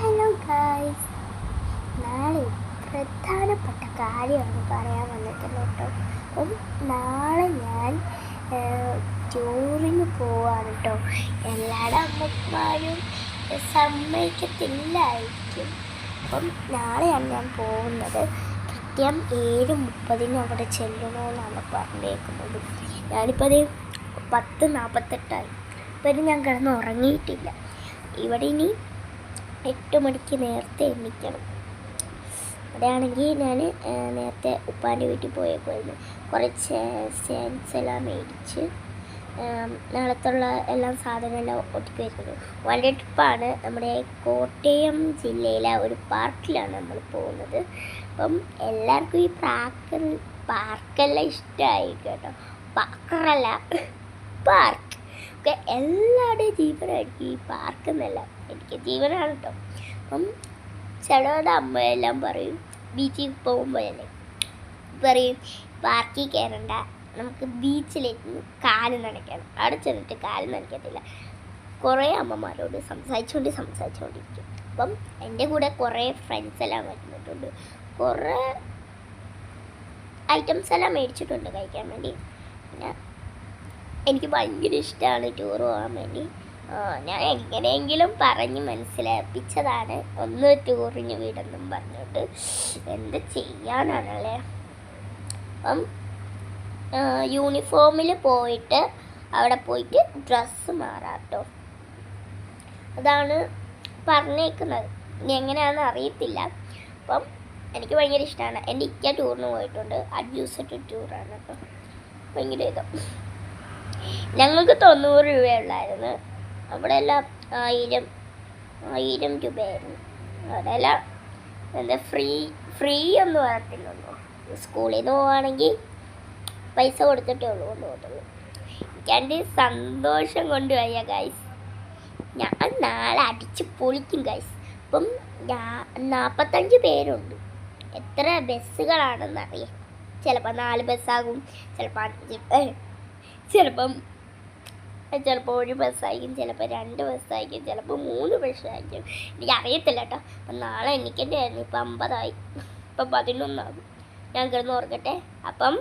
Hello guys, നാളെ പ്രധാനപ്പെട്ട കാര്യമാണ് പറയാൻ വന്നിട്ടുള്ളത് കേട്ടോ. അപ്പം നാളെ ഞാൻ ടൂറിന് പോവാണ് കേട്ടോ. എല്ലാവരുടെ അമ്മമാരും സമ്മതിക്കത്തില്ലായിരിക്കും. അപ്പം നാളെയാണ് ഞാൻ പോകുന്നത്. കൃത്യം 7:30 അവിടെ ചെല്ലണമെന്നാണ് പറഞ്ഞേക്കുന്നത്. ഞാനിപ്പോൾ അത് 10:48 ഇപ്പം ഞാൻ കിടന്ന് ഉറങ്ങിയിട്ടില്ല. ഇവിടെ ഇനി 8 മണിക്ക് നേരത്തെ എണ്ണിക്കണം. അവിടെയാണെങ്കിൽ ഞാൻ നേരത്തെ ഉപ്പാൻ്റെ വീട്ടിൽ പോയേക്കുമായിരുന്നു. കുറച്ച് സ്റ്റാൻസ് എല്ലാം മേടിച്ച് നാളത്തുള്ള എല്ലാം സാധനമെല്ലാം ഒട്ടിക്ക് വെക്കുന്നു. വൺ ഡേ ട്രിപ്പാണ്. നമ്മുടെ കോട്ടയം ജില്ലയിലെ ഒരു പാർക്കിലാണ് നമ്മൾ പോകുന്നത്. അപ്പം എല്ലാവർക്കും ഈ പാർക്കെല്ലാം ഇഷ്ടമായിരിക്കും കേട്ടോ. പാർക്കറല്ല, പാർക്ക് ഒക്കെ എല്ലാവരുടെയും ജീവനായിരിക്കും ഈ പാർക്ക് എന്നല്ല, എനിക്ക് ജീവനാണ് കേട്ടോ. അപ്പം ചിലവരുടെ അമ്മയെല്ലാം പറയും, ബീച്ചിൽ പോകുമ്പോഴല്ലേ പറയും പാർക്കിൽ കയറണ്ട, നമുക്ക് ബീച്ചിലേക്ക് കാല് നനയ്ക്കണം. അവിടെ ചെന്നിട്ട് കാല് നനയ്ക്കത്തില്ല. കുറേ അമ്മമാരോട് സംസാരിച്ചുകൊണ്ടിരിക്കും. അപ്പം എൻ്റെ കൂടെ കുറേ ഫ്രണ്ട്സ് എല്ലാം വരുന്നിട്ടുണ്ട്. കുറേ ഐറ്റംസ് എല്ലാം മേടിച്ചിട്ടുണ്ട് കഴിക്കാൻ വേണ്ടി. പിന്നെ എനിക്ക് ഭയങ്കര ഇഷ്ടമാണ് ടൂർ പോകാൻ വേണ്ടി. ഞാൻ എങ്ങനെയെങ്കിലും പറഞ്ഞ് മനസ്സിലാപ്പിച്ചതാണ് ഒന്ന് ടൂറിന് വിടെന്നും പറഞ്ഞിട്ട്. എന്ത് ചെയ്യാനാണല്ലേ. അപ്പം യൂണിഫോമിൽ പോയിട്ട് അവിടെ പോയിട്ട് ഡ്രസ്സ് മാറാം കേട്ടോ. അതാണ് പറഞ്ഞേക്കുന്നത്. ഇനി എങ്ങനെയാണെന്ന് അറിയത്തില്ല. അപ്പം എനിക്ക് ഭയങ്കര ഇഷ്ടമാണ്. എൻ്റെ ഇക്ക ടൂറിന് പോയിട്ടുണ്ട്. 5 ദിവസത്തെ ടൂറാണ് കേട്ടോ. ഭയങ്കര ഞങ്ങൾക്ക് 90 രൂപയുള്ളായിരുന്നു. അവിടെ എല്ലാം 1000 രൂപയായിരുന്നു. അവിടെ എല്ലാം എന്താ ഫ്രീ ഒന്നും വരത്തില്ലല്ലോ. സ്കൂളിൽ നിന്ന് പോവുകയാണെങ്കിൽ പൈസ കൊടുത്തിട്ടേ ഉള്ളൂ എന്ന് തോന്നുള്ളൂ. എനിക്കെൻ്റെ സന്തോഷം കൊണ്ട് വയ്യ ഗൈസ്. ഞാൻ നാളെ അടിച്ച് പൊളിക്കും ഗൈസ്. അപ്പം 45 പേരുണ്ട്. എത്ര ബസ്സുകളാണെന്നറിയാം. ചിലപ്പോൾ 4 ബസ്സാകും, ചിലപ്പോൾ 5, ചിലപ്പോൾ 1 ബസ്സായിരിക്കും, ചിലപ്പോൾ 2 ബസ്സായിരിക്കും, ചിലപ്പോൾ 3 ബസ്സായിരിക്കും. എനിക്ക് അറിയത്തില്ല കേട്ടോ. അപ്പം നാളെ എണ്ണിക്കേണ്ടതായിരുന്നു. ഇപ്പം 50 ആയി, ഇപ്പം 11 ആകും. ഞാൻ കിടന്ന് ഓർക്കട്ടെ. അപ്പം